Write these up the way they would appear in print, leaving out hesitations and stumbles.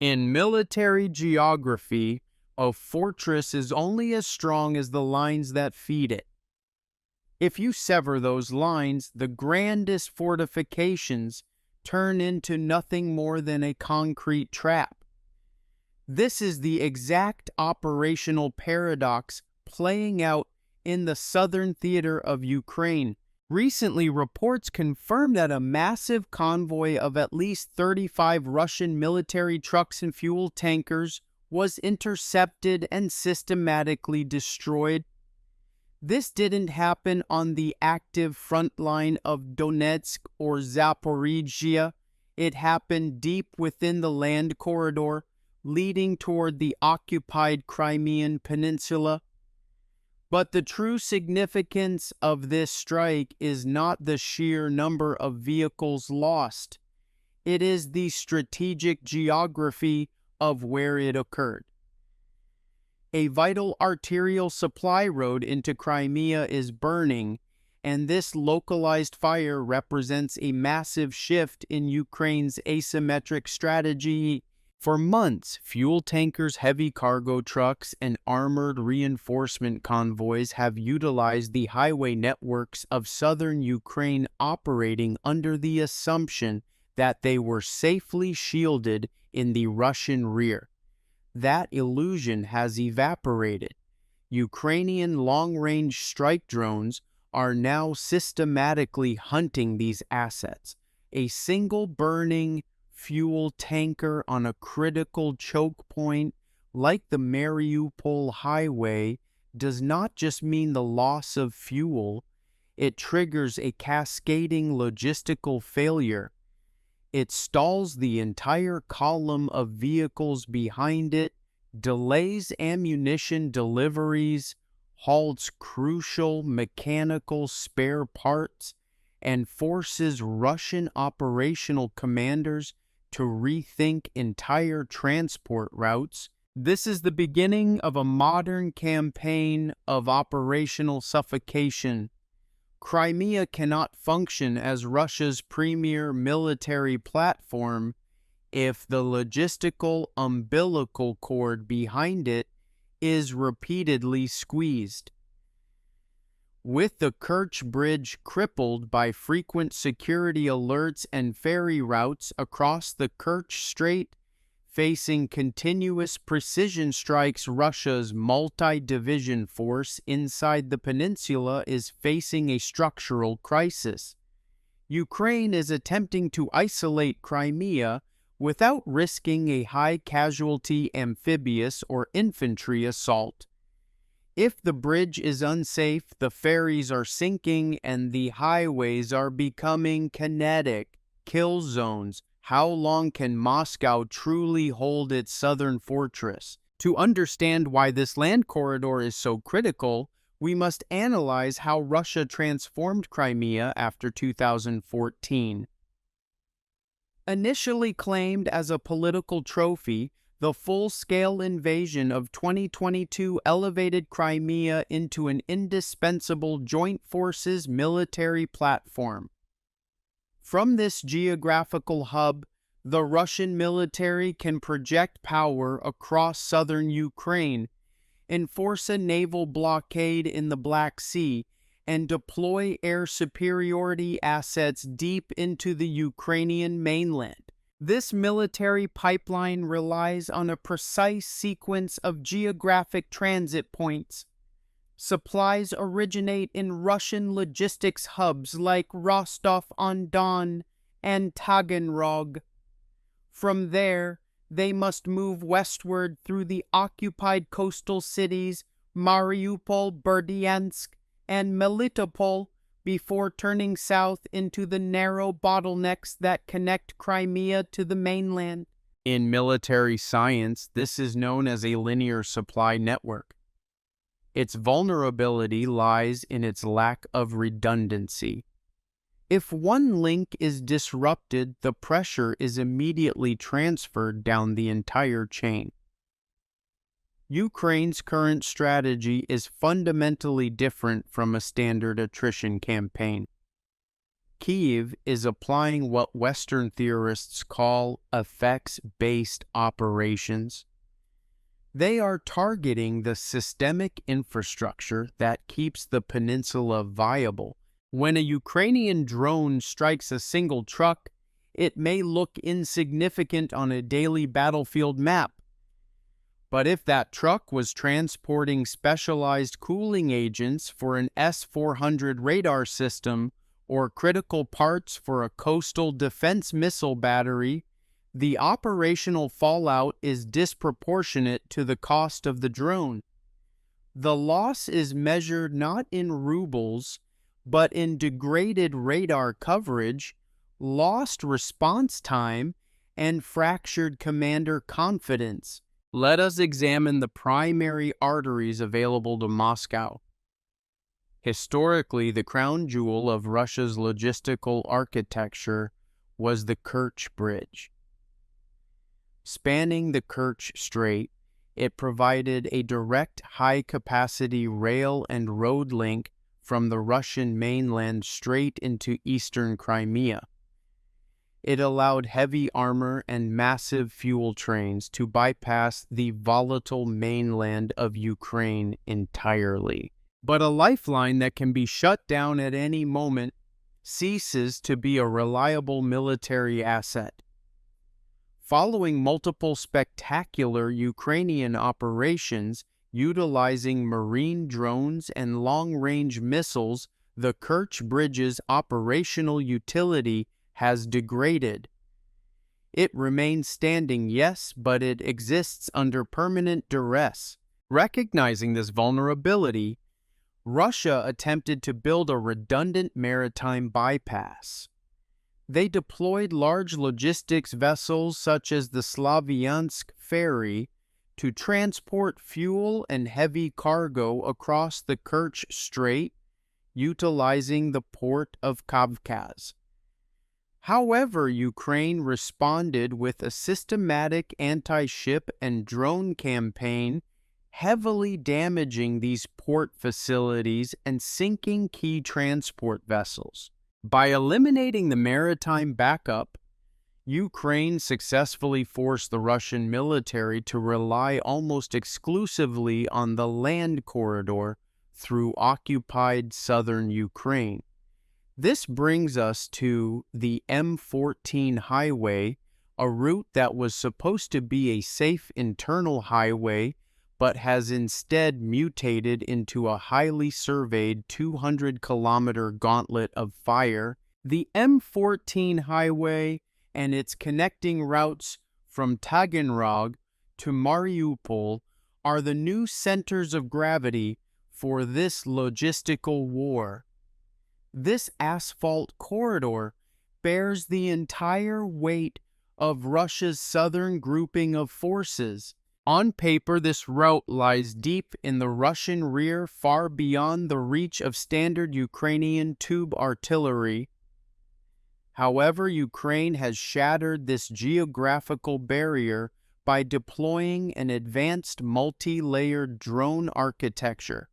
In military geography, a fortress is only as strong as the lines that feed it. If you sever those lines, the grandest fortifications turn into nothing more than a concrete trap. This is the exact operational paradox playing out in the southern theater of Ukraine. Recently, reports confirmed that a massive convoy of at least 35 Russian military trucks and fuel tankers was intercepted and systematically destroyed. This didn't happen on the active front line of Donetsk or Zaporizhia. It happened deep within the land corridor, leading toward the occupied Crimean Peninsula. But the true significance of this strike is not the sheer number of vehicles lost. It is the strategic geography of where it occurred. A vital arterial supply road into Crimea is burning, and this localized fire represents a massive shift in Ukraine's asymmetric strategy. For months, fuel tankers, heavy cargo trucks, and armored reinforcement convoys have utilized the highway networks of southern Ukraine, operating under the assumption that they were safely shielded in the Russian rear. That illusion has evaporated. Ukrainian long-range strike drones are now systematically hunting these assets. A single burning fuel tanker on a critical choke point like the Mariupol highway does not just mean the loss of fuel, it triggers a cascading logistical failure. It stalls the entire column of vehicles behind it, delays ammunition deliveries, halts crucial mechanical spare parts, and forces Russian operational commanders to rethink entire transport routes. This is the beginning of a modern campaign of operational suffocation. Crimea cannot function as Russia's premier military platform if the logistical umbilical cord behind it is repeatedly squeezed. With the Kerch Bridge crippled by frequent security alerts and ferry routes across the Kerch Strait, facing continuous precision strikes, Russia's multi-division force inside the peninsula is facing a structural crisis. Ukraine is attempting to isolate Crimea without risking a high-casualty amphibious or infantry assault. If the bridge is unsafe, the ferries are sinking, and the highways are becoming kinetic kill zones, how long can Moscow truly hold its southern fortress? To understand why this land corridor is so critical, we must analyze how Russia transformed Crimea after 2014. Initially claimed as a political trophy, the full-scale invasion of 2022 elevated Crimea into an indispensable joint forces military platform. From this geographical hub, the Russian military can project power across southern Ukraine, enforce a naval blockade in the Black Sea, and deploy air superiority assets deep into the Ukrainian mainland. This military pipeline relies on a precise sequence of geographic transit points. Supplies originate in Russian logistics hubs like Rostov-on-Don and Taganrog. From there, they must move westward through the occupied coastal cities Mariupol, Berdyansk, and Melitopol before turning south into the narrow bottlenecks that connect Crimea to the mainland. In military science, this is known as a linear supply network. Its vulnerability lies in its lack of redundancy. If one link is disrupted, the pressure is immediately transferred down the entire chain. Ukraine's current strategy is fundamentally different from a standard attrition campaign. Kyiv is applying what Western theorists call effects-based operations. They are targeting the systemic infrastructure that keeps the peninsula viable. When a Ukrainian drone strikes a single truck, it may look insignificant on a daily battlefield map. But if that truck was transporting specialized cooling agents for an S-400 radar system or critical parts for a coastal defense missile battery, the operational fallout is disproportionate to the cost of the drone. The loss is measured not in rubles, but in degraded radar coverage, lost response time, and fractured commander confidence. Let us examine the primary arteries available to Moscow. Historically, the crown jewel of Russia's logistical architecture was the Kerch Bridge. Spanning the Kerch Strait, it provided a direct high-capacity rail and road link from the Russian mainland straight into eastern Crimea. It allowed heavy armor and massive fuel trains to bypass the volatile mainland of Ukraine entirely. But a lifeline that can be shut down at any moment ceases to be a reliable military asset. Following multiple spectacular Ukrainian operations utilizing marine drones and long-range missiles, the Kerch Bridge's operational utility has degraded. It remains standing, yes, but it exists under permanent duress. Recognizing this vulnerability, Russia attempted to build a redundant maritime bypass. They deployed large logistics vessels such as the Slavyansk ferry to transport fuel and heavy cargo across the Kerch Strait, utilizing the port of Kavkaz. However, Ukraine responded with a systematic anti-ship and drone campaign, heavily damaging these port facilities and sinking key transport vessels. By eliminating the maritime backup, Ukraine successfully forced the Russian military to rely almost exclusively on the land corridor through occupied southern Ukraine. This brings us to the M14 highway, a route that was supposed to be a safe internal highway, but has instead mutated into a highly surveyed 200-kilometer gauntlet of fire. The M14 highway and its connecting routes from Taganrog to Mariupol are the new centers of gravity for this logistical war. This asphalt corridor bears the entire weight of Russia's southern grouping of forces. On paper, this route lies deep in the Russian rear, far beyond the reach of standard Ukrainian tube artillery. However, Ukraine has shattered this geographical barrier by deploying an advanced multi-layered drone architecture.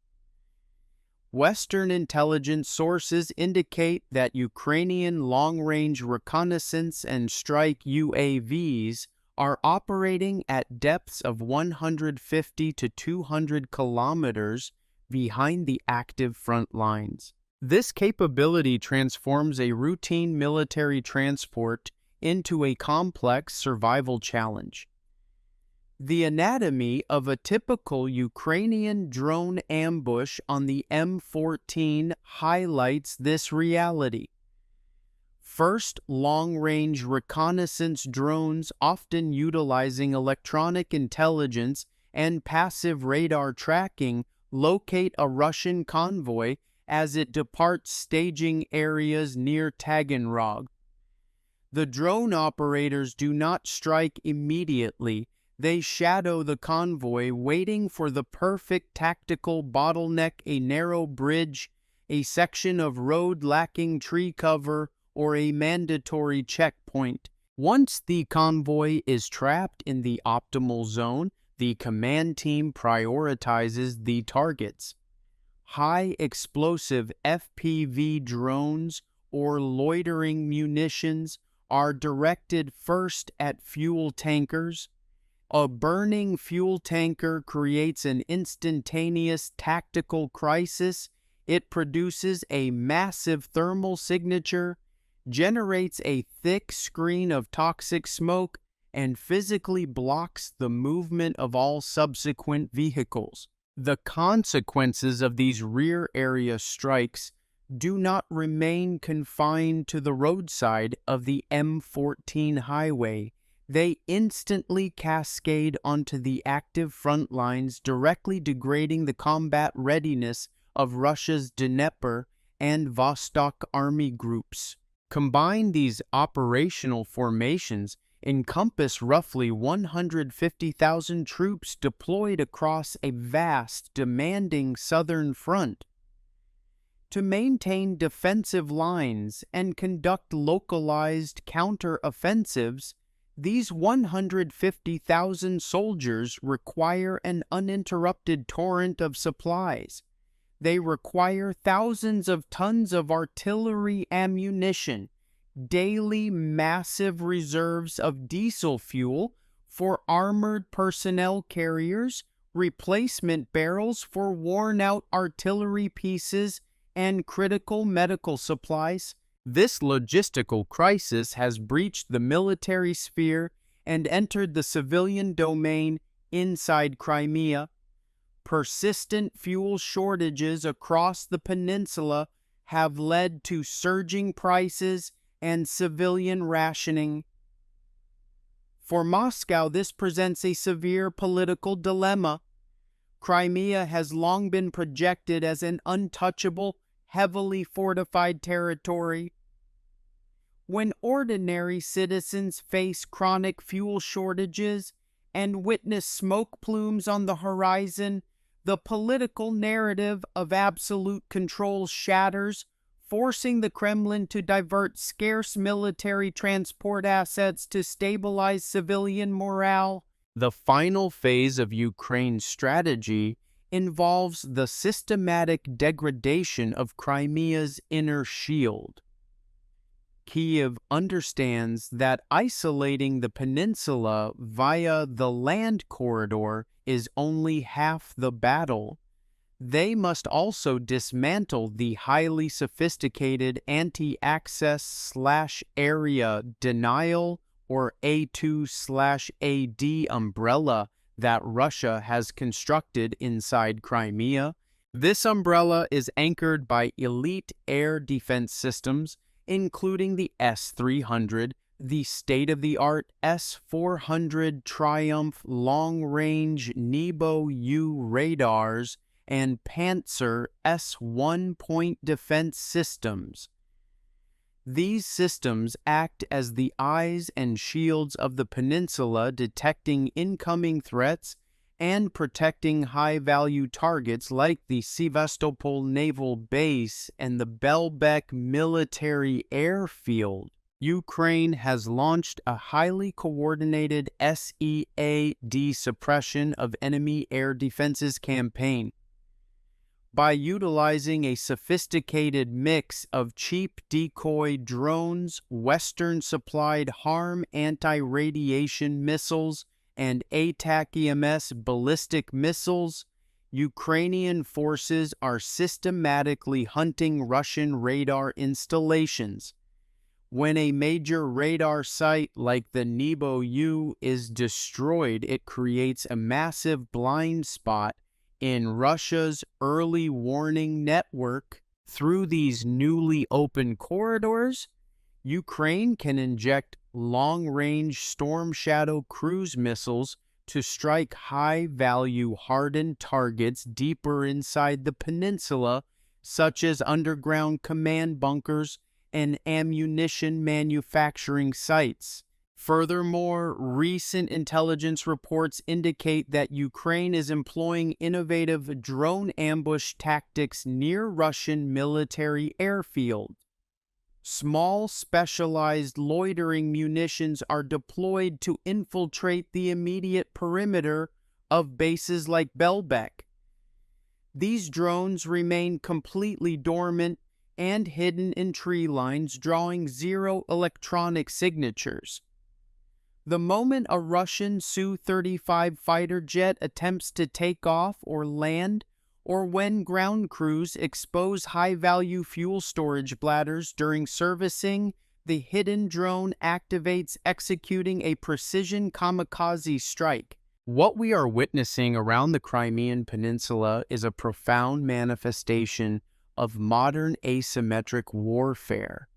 Western intelligence sources indicate that Ukrainian long-range reconnaissance and strike UAVs are operating at depths of 150 to 200 kilometers behind the active front lines. This capability transforms a routine military transport into a complex survival challenge. The anatomy of a typical Ukrainian drone ambush on the M14 highlights this reality. First, long-range reconnaissance drones, often utilizing electronic intelligence and passive radar tracking, locate a Russian convoy as it departs staging areas near Taganrog. The drone operators do not strike immediately. They shadow the convoy, waiting for the perfect tactical bottleneck, a narrow bridge, a section of road lacking tree cover, or a mandatory checkpoint. Once the convoy is trapped in the optimal zone, the command team prioritizes the targets. High-explosive FPV drones or loitering munitions are directed first at fuel tankers. A burning fuel tanker creates an instantaneous tactical crisis. It produces a massive thermal signature, generates a thick screen of toxic smoke, and physically blocks the movement of all subsequent vehicles. The consequences of these rear area strikes do not remain confined to the roadside of the M14 highway. They instantly cascade onto the active front lines, directly degrading the combat readiness of Russia's Dnieper and Vostok army groups. Combined, these operational formations encompass roughly 150,000 troops deployed across a vast, demanding southern front. To maintain defensive lines and conduct localized counter-offensives, these 150,000 soldiers require an uninterrupted torrent of supplies. They require thousands of tons of artillery ammunition, daily massive reserves of diesel fuel for armored personnel carriers, replacement barrels for worn-out artillery pieces, and critical medical supplies. This logistical crisis has breached the military sphere and entered the civilian domain inside Crimea. Persistent fuel shortages across the peninsula have led to surging prices and civilian rationing. For Moscow, this presents a severe political dilemma. Crimea has long been projected as an untouchable, heavily fortified territory. When ordinary citizens face chronic fuel shortages and witness smoke plumes on the horizon, the political narrative of absolute control shatters, forcing the Kremlin to divert scarce military transport assets to stabilize civilian morale. The final phase of Ukraine's strategy involves the systematic degradation of Crimea's inner shield. Kiev understands that isolating the peninsula via the land corridor is only half the battle. They must also dismantle the highly sophisticated anti-access/area denial or A2/AD umbrella that Russia has constructed inside Crimea. This umbrella is anchored by elite air defense systems, including the S-300, the state-of-the-art S-400 Triumph long-range Nebo-U radars, and Panzer S-1 point defense systems. These systems act as the eyes and shields of the peninsula, detecting incoming threats and protecting high-value targets like the Sevastopol Naval Base and the Belbek Military Airfield. Ukraine has launched a highly coordinated SEAD suppression of enemy air defenses campaign. By utilizing a sophisticated mix of cheap decoy drones, Western-supplied HARM anti-radiation missiles, and ATACMS ballistic missiles, Ukrainian forces are systematically hunting Russian radar installations. When a major radar site like the Nebo-U is destroyed, it creates a massive blind spot in Russia's early warning network. Through these newly opened corridors, Ukraine can inject long-range Storm Shadow cruise missiles to strike high-value hardened targets deeper inside the peninsula, such as underground command bunkers and ammunition manufacturing sites. Furthermore, recent intelligence reports indicate that Ukraine is employing innovative drone ambush tactics near Russian military airfields. Small, specialized loitering munitions are deployed to infiltrate the immediate perimeter of bases like Belbek. These drones remain completely dormant, and hidden in tree lines drawing zero electronic signatures. The moment a Russian Su-35 fighter jet attempts to take off or land, or when ground crews expose high-value fuel storage bladders during servicing, the hidden drone activates, executing a precision kamikaze strike. What we are witnessing around the Crimean Peninsula is a profound manifestation of modern asymmetric warfare.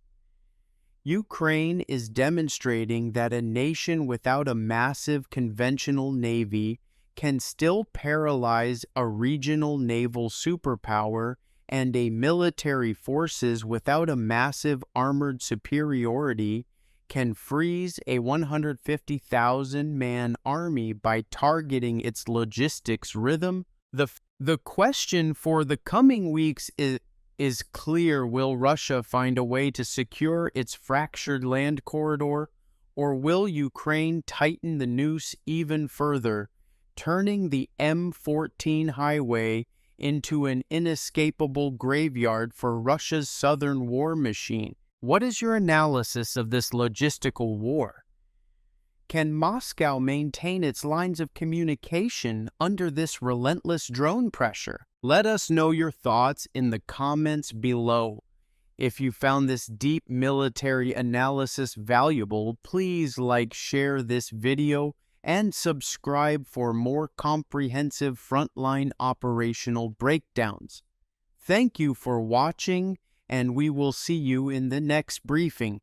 Ukraine is demonstrating that a nation without a massive conventional navy can still paralyze a regional naval superpower, and a military forces without a massive armored superiority can freeze a 150,000-man army by targeting its logistics rhythm. The question for the coming weeks is clear. Will Russia find a way to secure its fractured land corridor, or will Ukraine tighten the noose even further, turning the M14 highway into an inescapable graveyard for Russia's southern war machine? What is your analysis of this logistical war? Can Moscow maintain its lines of communication under this relentless drone pressure? Let us know your thoughts in the comments below. If you found this deep military analysis valuable, please like, share this video, and subscribe for more comprehensive frontline operational breakdowns. Thank you for watching, and we will see you in the next briefing.